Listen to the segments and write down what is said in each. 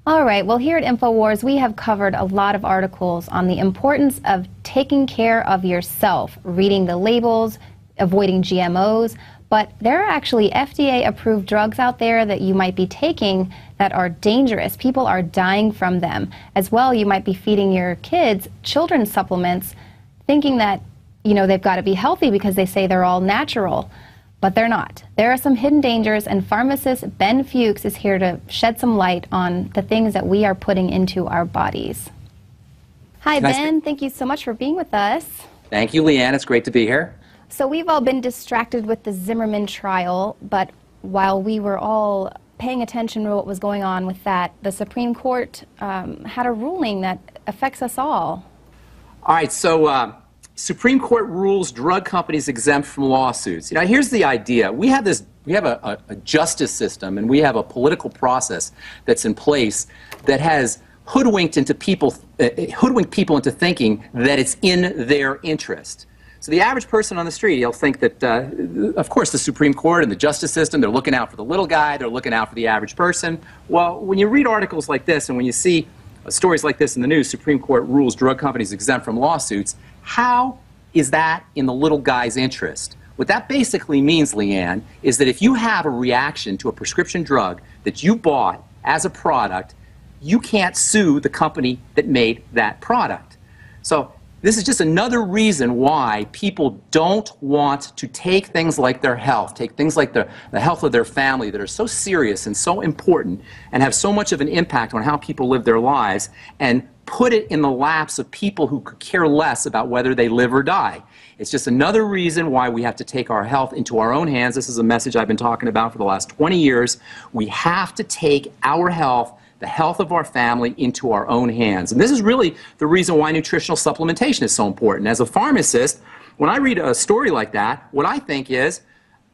All right, well, here at InfoWars, we have covered a lot of articles on the importance of taking care of yourself, reading the labels, avoiding GMOs, but there are actually FDA-approved drugs out there that you might be taking that are dangerous. People are dying from them. As well, you might be feeding your kids children's supplements thinking that, you know, they've got to be healthy because they say they're all natural. But they're not. There are some hidden dangers, and pharmacist Ben Fuchs is here to shed some light on the things that we are putting into our bodies. Hi, Ben. Thank you so much for being with us. Thank you, Leanne. It's great to be here. So we've all been distracted with the Zimmerman trial, but while we were all paying attention to what was going on with that, the Supreme Court had a ruling that affects us all. All right, so Supreme Court rules drug companies exempt from lawsuits. You know, here's the idea. We have a justice system, and we have a political process that's in place that has hoodwinked people into thinking that it's in their interest. So the average person on the street, he'll think that, of course, the Supreme Court and the justice system, they're looking out for the little guy, they're looking out for the average person. Well, when you read articles like this and when you see stories like this in the news, Supreme Court rules drug companies exempt from lawsuits, how is that in the little guy's interest? What that basically means, Leanne, is that if you have a reaction to a prescription drug that you bought as a product, you can't sue the company that made that product. So this is just another reason why people don't want to take things like their health, take things like the health of their family that are so serious and so important and have so much of an impact on how people live their lives, and put it in the laps of people who could care less about whether they live or die. It's just another reason why we have to take our health into our own hands. This is a message I've been talking about for the last 20 years. We have to take our health, the health of our family, into our own hands. And this is really the reason why nutritional supplementation is so important. As a pharmacist, when I read a story like that, what I think is,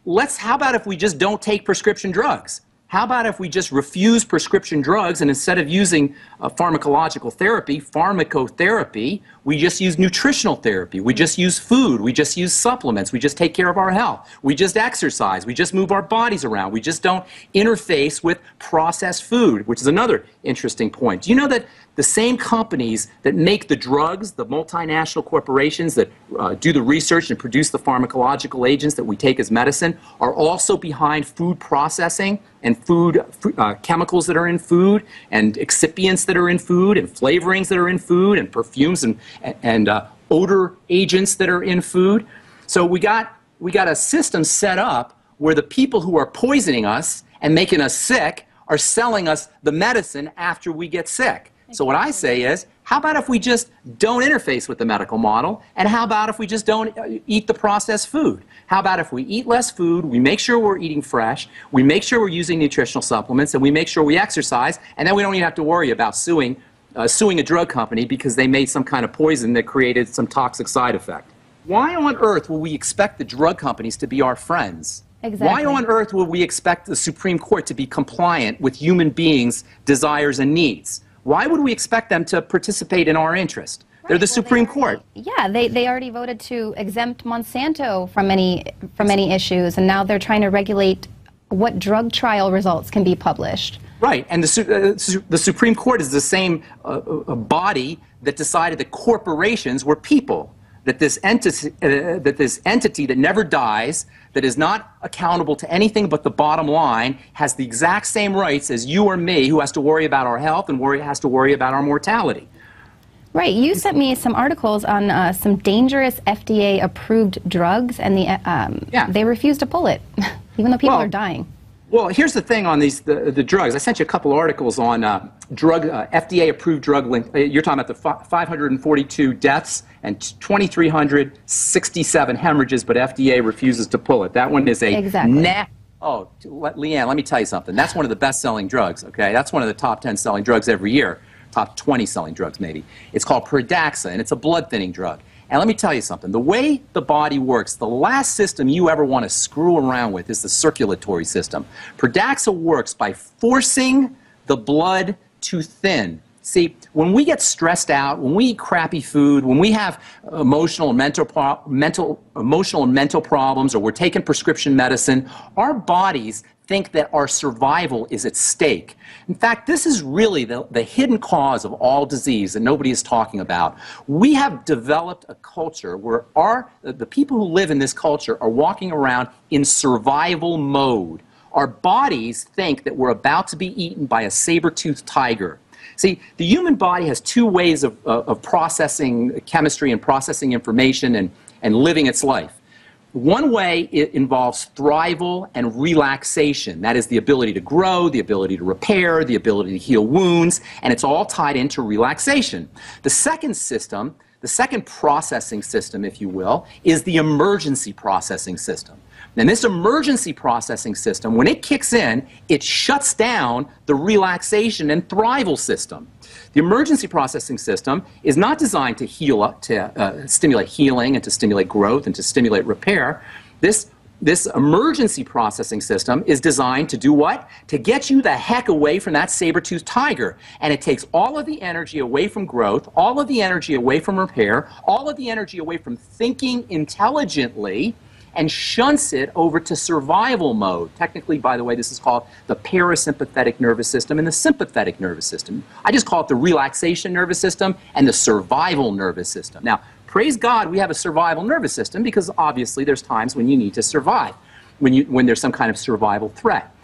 how about if we just don't take prescription drugs? How about if we just refuse prescription drugs, and instead of using pharmacological therapy, pharmacotherapy, we just use nutritional therapy. We just use food. We just use supplements. We just take care of our health. We just exercise. We just move our bodies around. We just don't interface with processed food, which is another interesting point. Do you know that the same companies that make the drugs, the multinational corporations that do the research and produce the pharmacological agents that we take as medicine, are also behind food processing and food chemicals that are in food, and excipients that are in food, and flavorings that are in food, and perfumes and odor agents that are in food? So we got a system set up where the people who are poisoning us and making us sick are selling us the medicine after we get sick. So what I say is, how about if we just don't interface with the medical model, and how about if we just don't eat the processed food? How about if we eat less food, we make sure we're eating fresh, we make sure we're using nutritional supplements, and we make sure we exercise, and then we don't even have to worry about suing a drug company because they made some kind of poison that created some toxic side effect. Why on earth will we expect the drug companies to be our friends? Exactly. Why on earth will we expect the Supreme Court to be compliant with human beings' desires and needs? Why would we expect them to participate in our interest? Right. They're the Supreme Court. Yeah, they already voted to exempt Monsanto from any issues, and now they're trying to regulate what drug trial results can be published. Right, and the Supreme Court is the same body that decided that corporations were people, that this entity that never dies, that is not accountable to anything but the bottom line, has the exact same rights as you or me, who has to worry about our health and has to worry about our mortality. Right. You sent me some articles on some dangerous FDA-approved drugs, and they refuse to pull it, even though people are dying. Well, here's the thing on the drugs. I sent you a couple articles on FDA-approved drug link. You're talking about the 542 deaths and 2,367 hemorrhages, but FDA refuses to pull it. That one is a Oh, Leanne, let me tell you something. That's one of the best-selling drugs. Okay, that's one of the top 10 selling drugs every year. Top 20 selling drugs, maybe. It's called Pradaxa, and it's a blood-thinning drug. And let me tell you something. The way the body works, the last system you ever want to screw around with is the circulatory system. Pradaxa works by forcing the blood to thin. See, when we get stressed out, when we eat crappy food, when we have emotional and mental problems, or we're taking prescription medicine, our bodies think that our survival is at stake. In fact, this is really the hidden cause of all disease that nobody is talking about. We have developed a culture where the people who live in this culture are walking around in survival mode. Our bodies think that we're about to be eaten by a saber-toothed tiger. See, the human body has two ways of processing chemistry and processing information and living its life. One way it involves thrival and relaxation. That is the ability to grow, the ability to repair, the ability to heal wounds, and it's all tied into relaxation. The second system, the second processing system, if you will, is the emergency processing system. And this emergency processing system, when it kicks in, it shuts down the relaxation and thrival system. The emergency processing system is not designed to stimulate healing and to stimulate growth and to stimulate repair. This emergency processing system is designed to do what? To get you the heck away from that saber-toothed tiger. And it takes all of the energy away from growth, all of the energy away from repair, all of the energy away from thinking intelligently, and shunts it over to survival mode. Technically, by the way, this is called the parasympathetic nervous system and the sympathetic nervous system. I just call it the relaxation nervous system and the survival nervous system. Now, praise God we have a survival nervous system, because obviously there's times when you need to survive, when there's some kind of survival threat.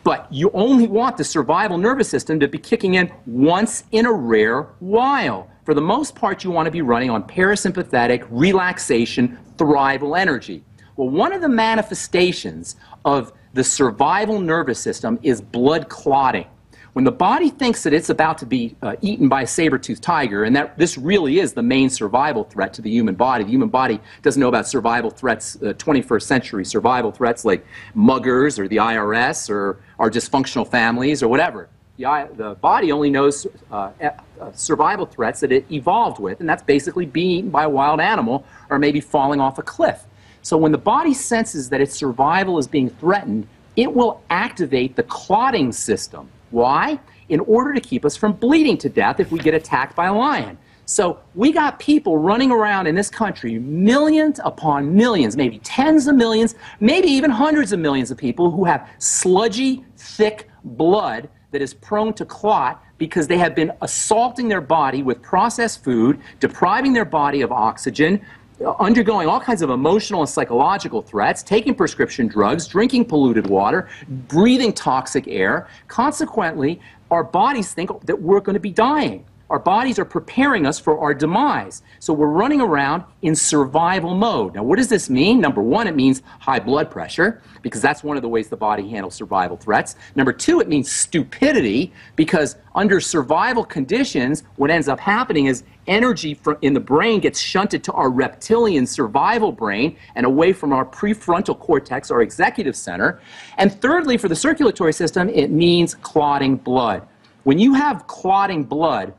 But you only want the survival nervous system to be kicking in once in a rare while. For the most part, you want to be running on parasympathetic, relaxation, thrival energy. Well, one of the manifestations of the survival nervous system is blood clotting. When the body thinks that it's about to be eaten by a saber-toothed tiger, and that this really is the main survival threat to the human body. The human body doesn't know about survival threats, 21st century survival threats like muggers or the IRS or our dysfunctional families or whatever. The body only knows survival threats that it evolved with, and that's basically being eaten by a wild animal or maybe falling off a cliff. So when the body senses that its survival is being threatened, it will activate the clotting system. Why? In order to keep us from bleeding to death if we get attacked by a lion. So we got people running around in this country, millions upon millions, maybe tens of millions, maybe even hundreds of millions of people who have sludgy, thick blood that is prone to clot because they have been assaulting their body with processed food, depriving their body of oxygen, undergoing all kinds of emotional and psychological threats, taking prescription drugs, drinking polluted water, breathing toxic air. Consequently, our bodies think that we're going to be dying. Our bodies are preparing us for our demise. So we're running around in survival mode. Now, what does this mean? Number one, it means high blood pressure, because that's one of the ways the body handles survival threats. Number two, it means stupidity, because under survival conditions, what ends up happening is energy in the brain gets shunted to our reptilian survival brain and away from our prefrontal cortex, our executive center. And thirdly, for the circulatory system, it means clotting blood. When you have clotting blood,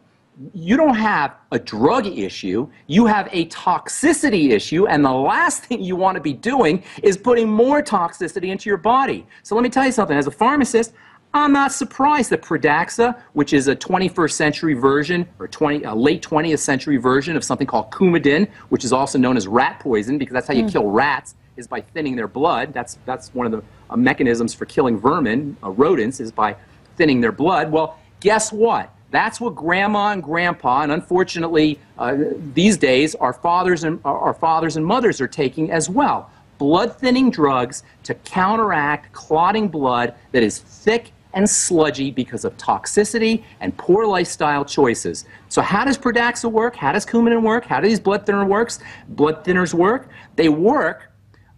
you don't have a drug issue, you have a toxicity issue, and the last thing you want to be doing is putting more toxicity into your body. So let me tell you something, as a pharmacist, I'm not surprised that Pradaxa, which is a 21st century version, or late 20th century version of something called Coumadin, which is also known as rat poison, because that's how you kill rats, is by thinning their blood. That's one of the mechanisms for killing vermin, rodents, is by thinning their blood. Well, guess what? That's what grandma and grandpa, and unfortunately these days our fathers and mothers are taking as well. Blood-thinning drugs to counteract clotting blood that is thick and sludgy because of toxicity and poor lifestyle choices. So how does Pradaxa work? How does Coumadin work? How do these blood thinners work? They work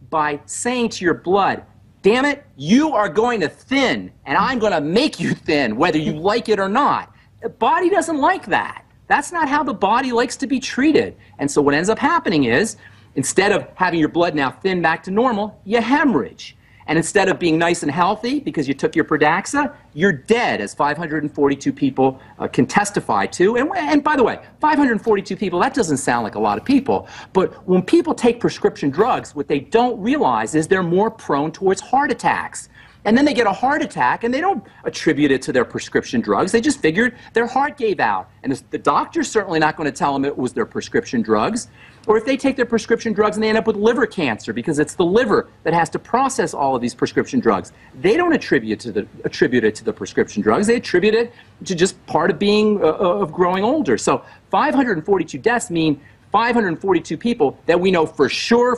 by saying to your blood, damn it, you are going to thin, and I'm going to make you thin, whether you like it or not. The body doesn't like that. That's not how the body likes to be treated. And so what ends up happening is, instead of having your blood now thin back to normal, you hemorrhage. And instead of being nice and healthy because you took your Pradaxa, you're dead, as 542 people can testify to. And by the way, 542 people, that doesn't sound like a lot of people. But when people take prescription drugs, what they don't realize is they're more prone towards heart attacks. And then they get a heart attack, and they don't attribute it to their prescription drugs. They just figured their heart gave out. And the doctor's certainly not going to tell them it was their prescription drugs. Or if they take their prescription drugs and they end up with liver cancer because it's the liver that has to process all of these prescription drugs, they don't attribute it to the prescription drugs. They attribute it to just part of being of growing older. So 542 deaths mean 542 people that we know for sure,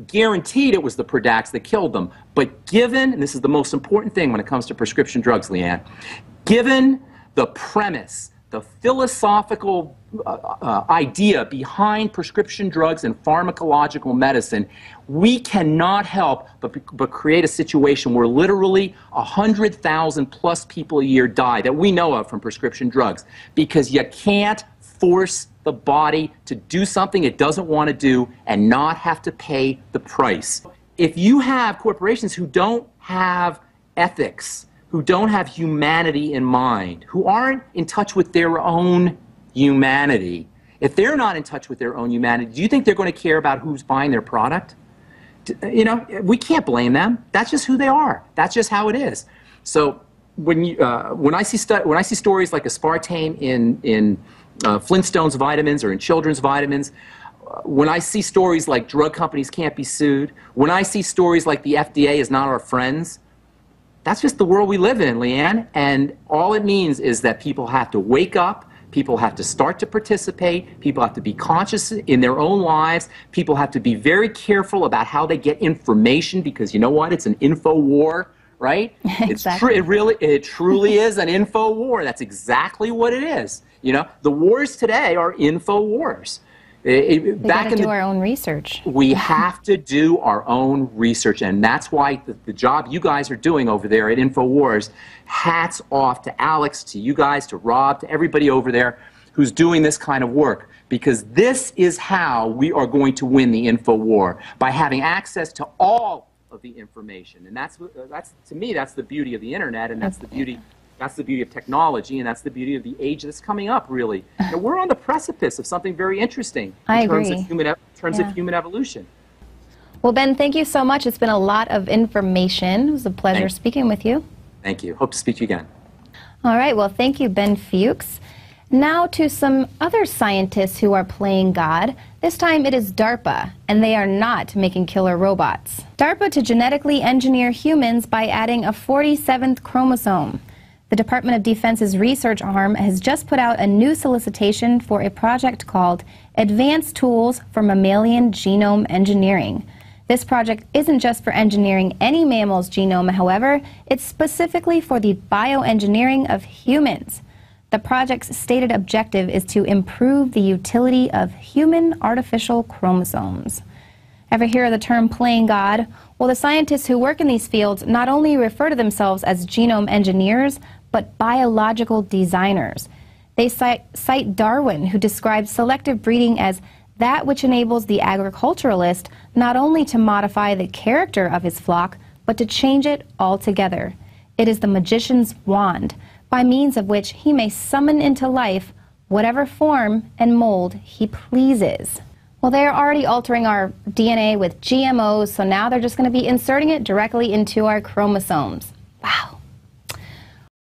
guaranteed it was the Pradax that killed them. But given, and this is the most important thing when it comes to prescription drugs, Leanne, given the premise, the philosophical idea behind prescription drugs and pharmacological medicine, we cannot help but create a situation where literally 100,000 plus people a year die that we know of from prescription drugs, because you can't force the body to do something it doesn't want to do and not have to pay the price. If you have corporations who don't have ethics, who don't have humanity in mind, who aren't in touch with their own humanity, if they're not in touch with their own humanity, do you think they're going to care about who's buying their product? You know, we can't blame them. That's just who they are. That's just how it is. So when I see stories like aspartame in Flintstones vitamins or in children's vitamins, when I see stories like drug companies can't be sued, when I see stories like the FDA is not our friends, that's just the world we live in, Leanne. And all it means is that people have to wake up, people have to start to participate, people have to be conscious in their own lives, people have to be very careful about how they get information, because you know what? It's an info war, right? Exactly. It truly is an info war. That's exactly what it is. You know, the wars today are info wars. We got to do our own research. We have to do our own research, and that's why the job you guys are doing over there at InfoWars, hats off to Alex, to you guys, to Rob, to everybody over there who's doing this kind of work, because this is how we are going to win the info war, by having access to all of the information. And that's to me, that's the beauty of the internet, and that's the beauty of technology, and that's the beauty of the age that's coming up, really. You know, we're on the precipice of something very interesting in terms of human evolution. Well, Ben, thank you so much. It's been a lot of information. It was a pleasure speaking with you. Thank you. Hope to speak to you again. All right. Well, thank you, Ben Fuchs. Now to some other scientists who are playing God. This time it is DARPA, and they are not making killer robots. DARPA to genetically engineer humans by adding a 47th chromosome. The Department of Defense's research arm has just put out a new solicitation for a project called Advanced Tools for Mammalian Genome Engineering. This project isn't just for engineering any mammal's genome, however, it's specifically for the bioengineering of humans. The project's stated objective is to improve the utility of human artificial chromosomes. Ever hear of the term playing God? Well, the scientists who work in these fields not only refer to themselves as genome engineers, but biological designers. They cite Darwin, who described selective breeding as that which enables the agriculturalist not only to modify the character of his flock, but to change it altogether. It is the magician's wand, by means of which he may summon into life whatever form and mold he pleases. Well, they are already altering our DNA with GMOs, so now they're just going to be inserting it directly into our chromosomes. Wow.